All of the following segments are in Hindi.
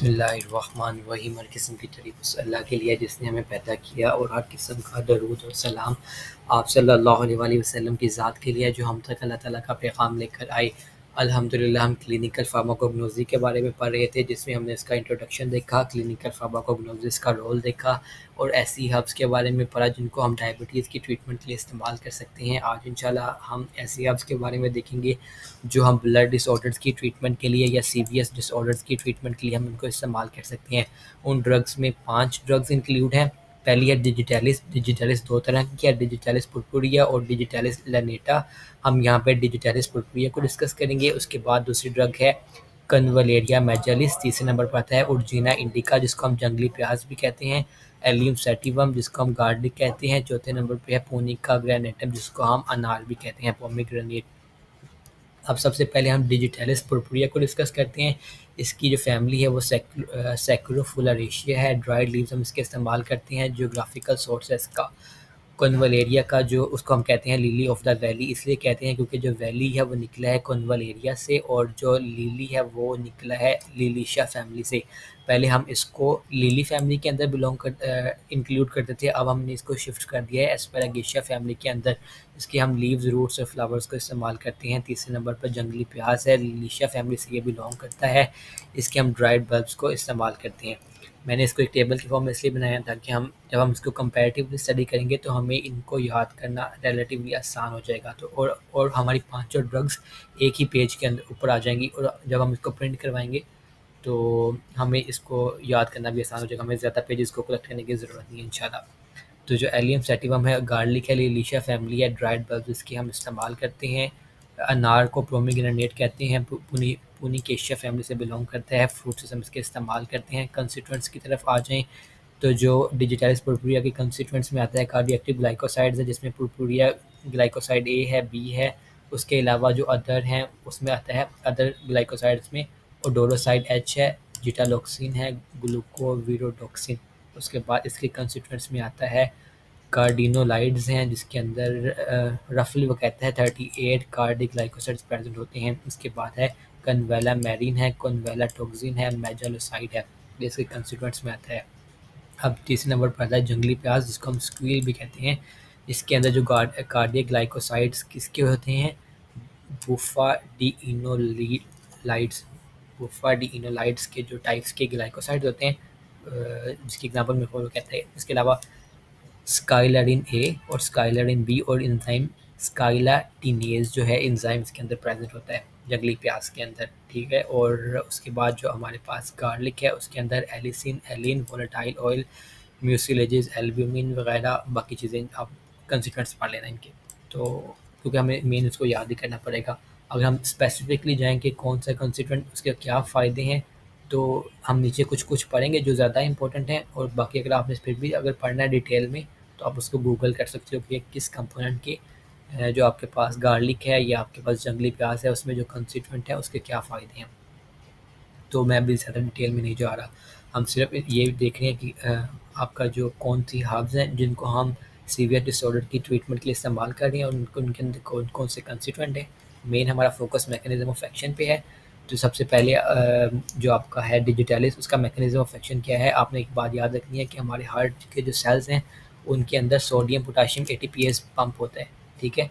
बिस्मिल्लाहिर्रहमानिर्रहीम। हर किस्म की तारीफ़ उस अल्लाह के लिए जिसने हमें पैदा किया, और हर किस्म का दरूद और सलाम आप सल्लल्लाहु अलैहि वसल्लम की ज़ात के लिए जो हम तक अल्लाह ताला का पैगाम लेकर आए। अल्हम्दुलिल्लाह, हम क्लिनिकल फार्माकोग्नोसी के बारे में पढ़ रहे थे, जिसमें हमने इसका इंट्रोडक्शन देखा, क्लिनिकल फार्माकोग्नोसिस का रोल देखा और ऐसी हर्ब्स के बारे में पढ़ा जिनको हम डायबिटीज़ की ट्रीटमेंट के लिए इस्तेमाल कर सकते हैं। आज इंशाल्लाह हम ऐसी हर्ब्स के बारे में देखेंगे जो हम ब्लड डिसऑर्डर्स की ट्रीटमेंट के लिए या सीवीएस डिसऑर्डर्स की ट्रीटमेंट के लिए हम इनको इस्तेमाल कर सकते हैं। उन ड्रग्स में 5 ड्रग्स इंक्लूड हैं। पहली है डिजिटैलिस। डिजिटैलिस 2 तरह की है, डिजिटैलिस पुरपुरिया और डिजिटैलिस लैनेटा। हम यहाँ पे डिजिटैलिस पुरपुरिया को डिस्कस करेंगे। उसके बाद दूसरी ड्रग है कन्वलेरिया मेजलिस। तीसरे नंबर पर आता है उर्जिना इंडिका, जिसको हम जंगली प्याज भी कहते हैं। एलियम सैटिवम, जिसको हम गार्लिक कहते हैं। चौथे नंबर पे है पोनिका ग्रेनेटम, जिसको हम अनार भी कहते हैं, पोमीग्रेनेट। अब सबसे पहले हम डिजिटैलिस पुरपुरिया को डिस्कस करते हैं। इसकी जो फैमिली है वो सैकुरोफुलरेशिया है। ड्राइड लीव्स हम इसके इस्तेमाल करते हैं। जियोग्राफिकल सोर्स है इसका कॉन्वलेरिया का, जो उसको हम कहते हैं लिली ऑफ द वैली। इसलिए कहते हैं क्योंकि जो वैली है वो निकला है कॉन्वलेरिया से, और जो लिली है वो निकला है लिलिशा फैमिली से। पहले हम इसको लिली फैमिली के अंदर इंक्लूड करते थे, अब हमने इसको शिफ्ट कर दिया है एस्पेरागेशिया फैमिली के अंदर। इसके हम लीव्स, रूट्स और फ्लावर्स को इस्तेमाल करते हैं। तीसरे नंबर पर जंगली प्याज है, लिलिशा फैमिली से ये बिलोंग करता है। इसके हम ड्राइड बल्ब्स को इस्तेमाल करते हैं। मैंने इसको एक टेबल के फॉर्म में इसलिए बनाया था कि हम जब हम इसको कंपैरेटिवली स्टडी करेंगे तो हमें इनको याद करना रिलेटिवली आसान हो जाएगा। तो और हमारी पांचों ड्रग्स एक ही पेज के अंदर ऊपर आ जाएंगी, और जब हम इसको प्रिंट करवाएंगे तो हमें इसको याद करना भी आसान हो जाएगा। हमें ज़्यादा पेजेस को कलेक्ट करने की ज़रूरत नहीं है इंशाल्लाह। तो जो एलियम सैटिवम है, गार्लिक है, लिलिशा फैमिली है, ड्राइड बल्ब्स इसके हम इस्तेमाल करते हैं। अनार को पोमीग्रेनेट कहते हैं, पुनिकेशिया फैमिली से बिलोंग करता है। फ्रूट्स हम इसके इस्तेमाल करते हैं। कंस्टिट्यूएंट्स की तरफ आ जाएँ तो जो डिजिटैलिस पुरपुरिया के कंस्टिट्यूएंट्स में आता है कार्डियोएक्टिव ग्लाइकोसाइड्स है, जिसमें पुरपुरिया ग्लाइकोसाइड ए है, बी है। उसके अलावा जो अदर हैं उसमें आता है अदर ग्लाइकोसाइड्स में ओडोरोसाइड एच है, जीटालॉक्सिन है, ग्लूकोविरोटॉक्सिन। उसके बाद इसके कंस्टिट्यूएंट्स में आता है कार्डिनोलाइड्स हैं, जिसके अंदर रफली वो कहता है 38 कार्डिक ग्लाइकोसाइड्स प्रेजेंट होते हैं। इसके बाद है कन्वेला मैरिन है, कन्वेला टॉक्सिन है, मेजालोसाइड है, ये इसके कंस्टिट्यूएंट्स में आता है। अब तीसरे नंबर पर आता है जंगली प्याज, जिसको हम स्क्वील भी कहते हैं। इसके अंदर जो कार्डियक ग्लाइकोसाइड्स किसके होते हैं, बुफा डी इनोलाइड्स। बुफा डी इनोलाइड्स के जो टाइप्स के ग्लाइकोसाइड्स होते हैं, जिसकी एग्जांपल में फॉलो कहते हैं। इसके अलावा स्काइलरिन ए और स्काइलरिन बी और एंजाइम स्काइलाटिनेज जो है एंजाइम इसके अंदर प्रेजेंट होता है जंगली प्याज के अंदर, ठीक है। और उसके बाद जो हमारे पास गार्लिक है उसके अंदर allicin, alliin, volatile oil, mucilages, albumin वगैरह बाकी चीज़ें आप कंसिक्वेंट्स पढ़ लेना इनके। तो क्योंकि हमें मेन उसको याद ही करना पड़ेगा। अगर हम स्पेसिफिकली जाएँ कि कौन सा कंस्टिट्यूएंट उसके क्या फ़ायदे हैं, तो हम नीचे कुछ कुछ पढ़ेंगे जो ज़्यादा इंपॉर्टेंट हैं, और बाकी अगर आपने फिर भी अगर पढ़ना है डिटेल में तो आप उसको गूगल कर सकते हो कि किस कंपोनेंट के जो आपके पास गार्लिक है या आपके पास जंगली प्याज है उसमें जो कंस्टिट्यूएंट है उसके क्या फ़ायदे हैं। तो मैं अभी ज़्यादा डिटेल में नहीं जा रहा, हम सिर्फ ये देख रहे हैं कि आपका जो कौन सी हर्ब्स हैं जिनको हम सीवियर डिसऑर्डर की ट्रीटमेंट के लिए इस्तेमाल कर रहे हैं और उनके अंदर कौन कौन से कंस्टिट्यूएंट हैं। मेन हमारा फोकस मैकेनिज्म ऑफ एक्शन पे है। तो सबसे पहले जो आपका है डिजिटैलिस, उसका मैकेनिज्म ऑफ एक्शन क्या है। आपने एक बात याद रखनी है कि हमारे हार्ट के जो सेल्स हैं उनके अंदर सोडियम पोटाशियम एटीपीएस पंप होता है, ठीक है।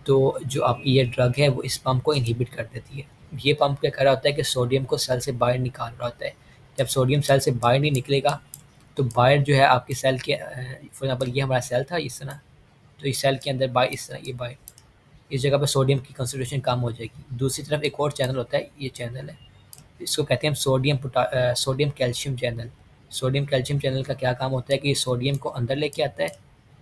तो जो आपकी ये ड्रग है वो इस पंप को इनहिबिट कर देती है। ये पंप क्या कर रहा होता है कि सोडियम को सेल से बाहर निकाल रहा होता है। जब सोडियम सेल से बाहर नहीं निकलेगा तो बाहर जो है आपके सेल के फॉर एग्जाम्पल ये हमारा सेल था इस तरह, तो इस सेल के अंदर बाहर इस तरह ये बाहर इस जगह पर सोडियम की कंसंट्रेशन कम हो जाएगी। दूसरी तरफ एक और चैनल होता है, ये चैनल है, इसको कहते हैं हम sodium calcium channel. Sodium calcium channel का क्या काम होता है कि ये सोडियम को अंदर लेके आता है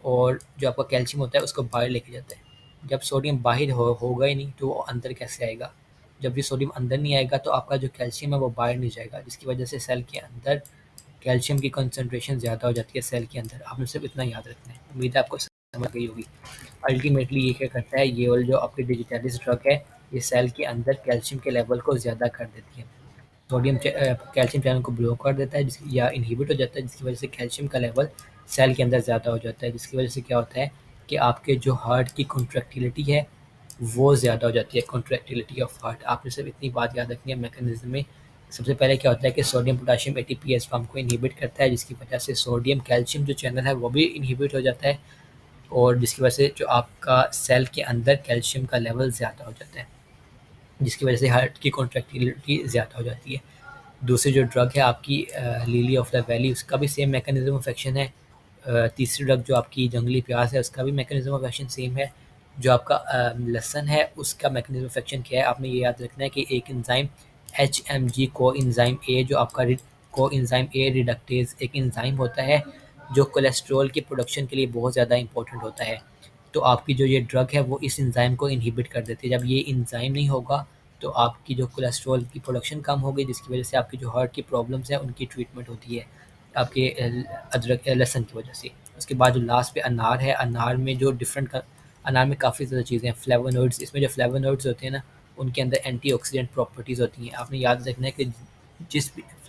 और जो आपका कैल्शियम होता है उसको बाहर लेके जाता है। जब सोडियम बाहर होगा ही नहीं तो वो अंदर कैसे आएगा। जब ये सोडियम अंदर नहीं आएगा तो आपका जो कैल्शियम है वो बाहर नहीं जाएगा, जिसकी वजह से सेल के अंदर कैल्शियम की कंसंट्रेशन ज़्यादा हो जाती है सेल के अंदर। आपने सिर्फ इतना याद रखना है, उम्मीद है आपको समझ गई होगी। अल्टीमेटली ये क्या करता है, ये वाला जो आपकी डिजिटैलिस ड्रग है ये सेल के अंदर कैल्शियम के लेवल को ज़्यादा कर देती है। कैल्शियम चैनल को ब्लॉक कर देता है या इनहिबिट हो जाता है, जिसकी वजह से कैल्शियम का लेवल सेल के अंदर ज़्यादा हो जाता है, जिसकी वजह से क्या होता है कि आपके जो हार्ट की कॉन्ट्रैक्टिलिटी है वो ज़्यादा हो जाती है। कॉन्ट्रैक्टिलिटी ऑफ हार्ट, आपने सिर्फ इतनी बात याद रखनी है मैकेनिज्म में। सबसे पहले क्या होता है कि सोडियम पोटेशियम एटीपीएस फॉर्म को इनहिबिट करता है, जिसकी वजह से सोडियम कैल्शियम जो चैनल है वो भी इनहिबिट हो जाता है, और जिसकी वजह से जो आपका सेल के अंदर कैल्शियम का लेवल ज़्यादा हो जाता है, जिसकी वजह से हार्ट की कॉन्ट्रैक्टिलिटी ज़्यादा हो जाती है। दूसरी जो ड्रग है आपकी लिली ऑफ द वैली, उसका भी सेम मैकेनिज्म ऑफ एक्शन है। तीसरी ड्रग जो आपकी जंगली प्याज है, उसका भी मैकेनिज्म ऑफ एक्शन सेम है। जो आपका लहसुन है, उसका मैकेनिज्म ऑफ एक्शन क्या है, आपने ये याद रखना है कि एक एंजाइम HMG को एंजाइम ए, जो आपका को एंजाइम ए रिडक्टेज एक एंजाइम होता है जो कोलेस्ट्रॉल की प्रोडक्शन के लिए बहुत ज़्यादा इंपॉर्टेंट होता है। तो आपकी जो ये ड्रग है वो इस एंजाइम को इनहिबिट कर देती है। जब ये एंजाइम नहीं होगा तो आपकी जो कोलेस्ट्रॉल की प्रोडक्शन कम होगी, जिसकी वजह से आपकी जो हार्ट की प्रॉब्लम्स हैं उनकी ट्रीटमेंट होती है आपके अदरक लहसुन की वजह से। उसके बाद जो लास्ट पे अनार है, अनार में जो डिफरेंट अनार में काफ़ी ज़्यादा चीज़ें हैं, फ्लेवोनोइड्स, इसमें जो फ्लेवोनोइड्स होते हैं ना, उनके अंदर एंटीऑक्सीडेंट प्रॉपर्टीज़ होती हैं। आपने याद रखना है कि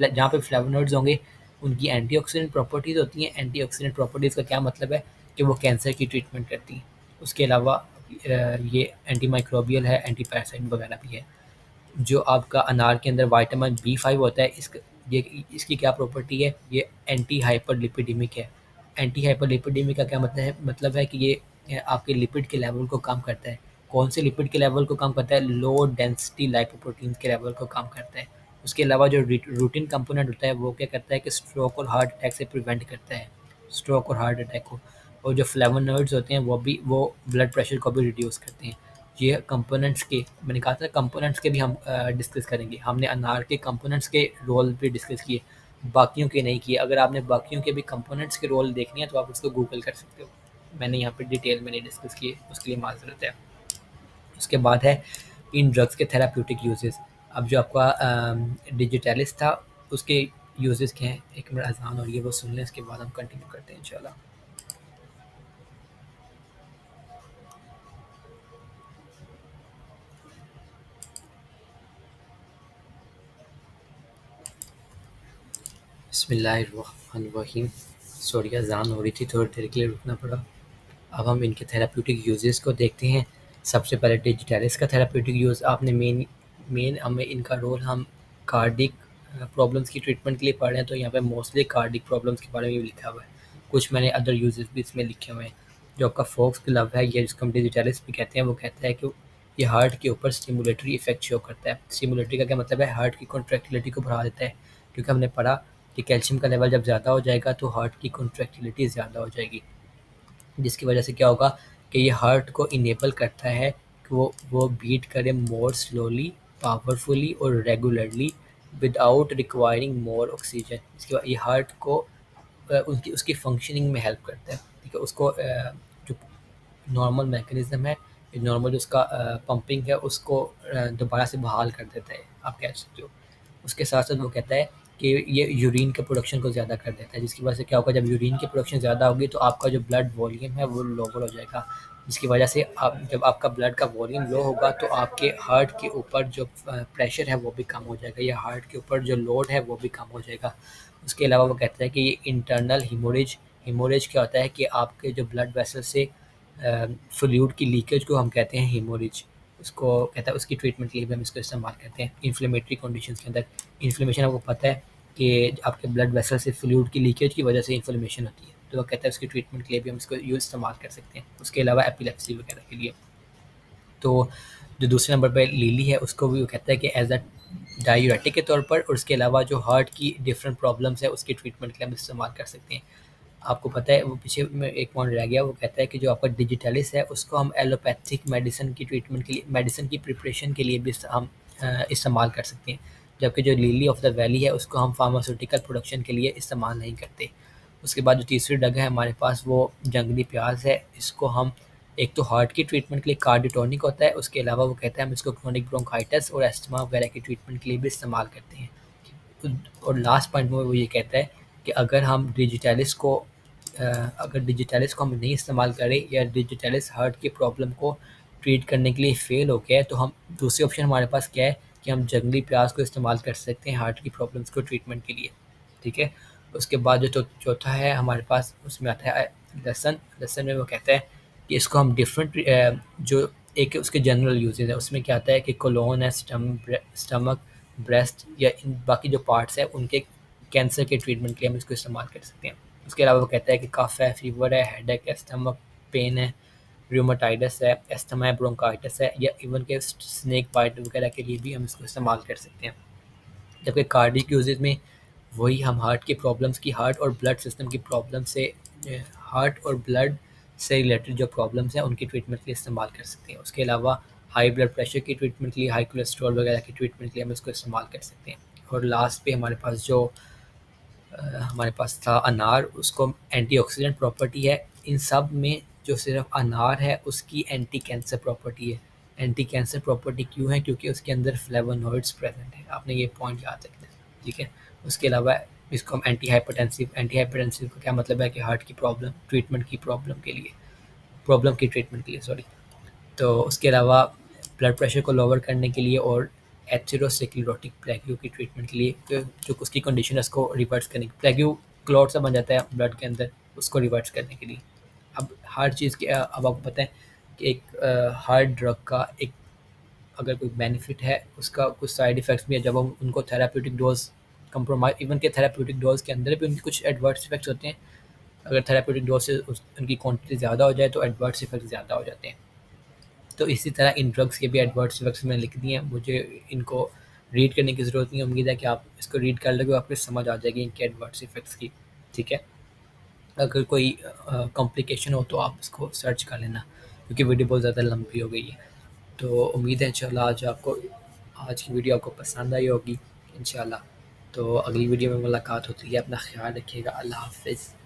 जहाँ पे फ्लेवोनोइड्स होंगे उनकी एंटीऑक्सीडेंट प्रॉपर्टीज़ होती हैं। एंटीऑक्सीडेंट प्रॉपर्टीज़ का क्या मतलब है कि वो कैंसर की ट्रीटमेंट करती हैं। उसके अलावा ये एंटी माइक्रोबियल है, एंटी पैरासाइट वगैरह भी है। जो आपका अनार के अंदर विटामिन B5 होता है, ये इसकी क्या प्रॉपर्टी है, ये एंटी हाइपरलिपिडेमिक है। एंटी हाइपरलिपिडेमिक का क्या मतलब है कि ये आपके लिपिड के लेवल को कम करता है। कौन से लिपिड के लेवल को कम करता है? लो डेंसिटी लाइपोप्रोटीन के लेवल को कम करता है। उसके अलावा जो रूटीन कंपोनेंट होता है वो क्या करता है कि स्ट्रोक और हार्ट अटैक से प्रिवेंट करता है, स्ट्रोक और हार्ट अटैक को। और जो फ्लेवोनॉइड्स होते हैं वो ब्लड प्रेशर को भी रिड्यूस करते हैं। ये कंपोनेंट्स के, मैंने कहा था कंपोनेंट्स के भी हम डिस्कस करेंगे। हमने अनार के कंपोनेंट्स के रोल भी डिस्कस किए, बाकियों के नहीं किए। अगर आपने बाकियों के भी कंपोनेंट्स के रोल देखने हैं तो आप उसको गूगल कर सकते हो, मैंने यहाँ पे डिटेल में नहीं डिस्कस किए, उसके लिए माजरत है। उसके बाद है इन ड्रग्स के थेराप्यूटिक यूजेस। अब जो आपका डिजिटलिस था उसके यूजेस क्या हैं, एक मिनट अजान और ये वो सुन लें, इसके बाद हम कंटिन्यू करते हैं इंशाल्लाह। बिस्मिल्लाहिर्रहमानिर्रहीम। सॉरी अज़ान हो रही थी, थोड़ी देर के लिए रुकना पड़ा। अब हम इनके थेराप्यूटिक यूजेस को देखते हैं। सबसे पहले डिजिटलिस का थेराप्यूटिक यूज़, आपने मेन मेन हमें इनका रोल हम कार्डिक प्रॉब्लम्स की ट्रीटमेंट के लिए पढ़ रहे हैं, तो यहाँ पे मोस्टली कार्डिक प्रॉब्लम्स के बारे में भी लिखा हुआ है। कुछ मैंने अदर यूजेस भी इसमें लिखे हुए हैं। जो आपका फोक्स ग्लव है, ये जिसको हम डिजिटलिस भी कहते हैं, वो कहता है कि ये हार्ट के ऊपर स्टिमुलेटरी इफेक्ट शो करता है। स्टिमुलेटरी का क्या मतलब है? हार्ट की कॉन्ट्रैक्टिलिटी को बढ़ा देता है, क्योंकि हमने पढ़ा कि कैल्शियम का लेवल जब ज़्यादा हो जाएगा तो हार्ट की कॉन्ट्रैक्टिलिटी ज़्यादा हो जाएगी, जिसकी वजह से क्या होगा कि ये हार्ट को इनेबल करता है कि वो बीट करे मोर स्लोली, पावरफुली और रेगुलरली विदाउट रिक्वायरिंग मोर ऑक्सीजन। इसके बाद ये हार्ट को उनकी उसकी फंक्शनिंग में हेल्प करता है। ठीक है, उसको जो नॉर्मल मैकेनिज़्म है, नॉर्मल उसका पंपिंग है, उसको दोबारा से बहाल कर देता है, आप कह सकते हो। उसके साथ साथ वो कहता है कि ये यूरिन के प्रोडक्शन को ज़्यादा कर देता है, जिसकी वजह से क्या होगा, जब यूरिन की प्रोडक्शन ज़्यादा होगी तो आपका जो ब्लड वॉल्यूम है वो लोअर हो जाएगा, जिसकी वजह से आप जब आपका ब्लड का वॉल्यूम लो होगा तो आपके हार्ट के ऊपर जो प्रेशर है वो भी कम हो जाएगा, या हार्ट के ऊपर जो लोड है वो भी कम हो जाएगा। उसके अलावा वो कहता है कि ये इंटरनल हीमोरेज, हीमोरेज क्या होता है कि आपके जो ब्लड वेसल से फ्लूइड की लीकेज को हम कहते हैं हीमोरेज। उसको कहता है, उसकी ट्रीटमेंट के लिए भी हम इसको इस्तेमाल करते हैं इन्फ्लेमेटरी कंडीशंस के अंदर। इन्फ्लेमेशन आपको पता है कि आपके ब्लड वेसल से फ्लूइड की लीकेज की वजह से इन्फ्लेमेशन होती है, तो वो कहता है उसकी ट्रीटमेंट के लिए भी हम इसको इस्तेमाल कर सकते हैं। उसके अलावा एपिलेप्सी वगैरह के लिए। तो जो दूसरे नंबर पर लिली है, उसको भी वो कहता है कि एज अ डायूरेटिक के तौर पर, और उसके अलावा जो हार्ट की डिफरेंट प्रॉब्लम्स है उसकी ट्रीटमेंट के लिए हम इस्तेमाल कर सकते हैं। आपको पता है वो पीछे में एक पॉइंट रह गया, वो कहता है कि जो आपका डिजिटलिस है उसको हम एलोपैथिक मेडिसिन की ट्रीटमेंट के लिए, मेडिसिन की प्रिपरेशन के लिए भी हम इस्तेमाल कर सकते हैं। जबकि जो लिली ऑफ द वैली है उसको हम फार्मास्यूटिकल प्रोडक्शन के लिए इस्तेमाल नहीं करते। उसके बाद जो तीसरी ड्रग है हमारे पास वो जंगली प्याज है। इसको हम एक तो हार्ट की ट्रीटमेंट के लिए कार्डियोटोनिक होता है, उसके अलावा वो कहता है हम इसको क्रोनिक ब्रोंकाइटिस और एस्थमा वगैरह की ट्रीटमेंट के लिए भी इस्तेमाल करते हैं। और लास्ट पॉइंट में वो ये कहता है कि अगर हम डिजिटलिस को अगर डिजिटलिस को हम नहीं इस्तेमाल करें, या डिजिटलिस हार्ट की प्रॉब्लम को ट्रीट करने के लिए फ़ेल हो गया है, तो हम दूसरी ऑप्शन हमारे पास क्या है कि हम जंगली प्याज को इस्तेमाल कर सकते हैं हार्ट की प्रॉब्लम्स को ट्रीटमेंट के लिए। ठीक है। उसके बाद जो चौथा है हमारे पास, उसमें आता है लहसुन। लहसुन में वो कहता है कि इसको हम डिफरेंट जो एक उसके जनरल यूजेज है उसमें क्या आता है कि कोलोन है, स्टमक, ब्रेस्ट या इन बाकी जो पार्ट्स हैं उनके कैंसर के ट्रीटमेंट के लिए हम इसको इस्तेमाल कर सकते हैं। उसके अलावा वो कहता है कि कफ है, फीवर है, हेडेक है, स्टमक पेन है, रूमेटाइटिस है, अस्थमा है, ब्रोंकाइटिस है, या इवन के स्नेक बाइट वगैरह के लिए भी हम इसको इस्तेमाल कर सकते हैं। जबकि कार्डियक यूजेज में वही हम हार्ट की प्रॉब्लम्स की, हार्ट और ब्लड सिस्टम की प्रॉब्लम से, हार्ट और ब्लड से रिलेटेड जो प्रॉब्लम्स हैं उनकी ट्रीटमेंट के लिए इस्तेमाल कर सकते हैं। उसके अलावा हाई ब्लड प्रेशर की ट्रीटमेंट के लिए, हाई कोलेस्ट्रॉल वगैरह की ट्रीटमेंट के लिए हम इसको इस्तेमाल कर सकते हैं। और लास्ट पे हमारे पास था अनार, उसको एंटीऑक्सीडेंट प्रॉपर्टी है। इन सब में जो सिर्फ अनार है उसकी एंटी कैंसर प्रॉपर्टी है। एंटी कैंसर प्रॉपर्टी क्यों है? क्योंकि उसके अंदर फ्लेवोनॉइड्स प्रेजेंट है। आपने ये पॉइंट याद रखना है, ठीक है। उसके अलावा इसको हम एंटी हाइपरटेंसिव का क्या मतलब है कि हार्ट की प्रॉब्लम की ट्रीटमेंट के लिए, सॉरी। तो उसके अलावा ब्लड प्रेशर को लोअर करने के लिए और एथेरोस्क्लेरोटिक प्लेग्यू की ट्रीटमेंट के लिए, जो उसकी कंडीशन है उसको रिवर्स करने, प्लेग्यू क्लॉट सा बन जाता है ब्लड के अंदर, उसको रिवर्स करने के लिए। अब हर चीज़ के अब आपको पता है कि एक हर ड्रग का एक अगर कोई बेनिफिट है उसका कुछ साइड इफ़ेक्ट्स भी है। जब हम उनको थेराप्यूटिक डोज कंप्रोमाइज़, इवन के थेराप्यूटिक डोज के अंदर भी उनके कुछ एडवर्स इफेक्ट्स होते हैं। अगर थेराप्यूटिक डोज से उनकी क्वांटिटी ज़्यादा हो जाए तो एडवर्स इफेक्ट ज़्यादा हो जाते हैं। तो इसी तरह इन ड्रग्स के भी एडवर्स इफेक्ट्स मैंने लिख दिए हैं। मुझे इनको रीड करने की ज़रूरत नहीं है। उम्मीद है कि आप इसको रीड कर लोगे, आपको समझ आ जाएगी इनके एडवर्स इफेक्ट्स की, ठीक है। अगर कोई कॉम्प्लिकेशन हो तो आप इसको सर्च कर लेना, क्योंकि वीडियो बहुत ज़्यादा लंबी हो गई है। तो उम्मीद है इंशाल्लाह आज की वीडियो आपको पसंद आई होगी इंशाल्लाह। तो अगली वीडियो में मुलाकात होती है। अपना ख्याल रखिएगा। अल्लाह हाफ़िज़।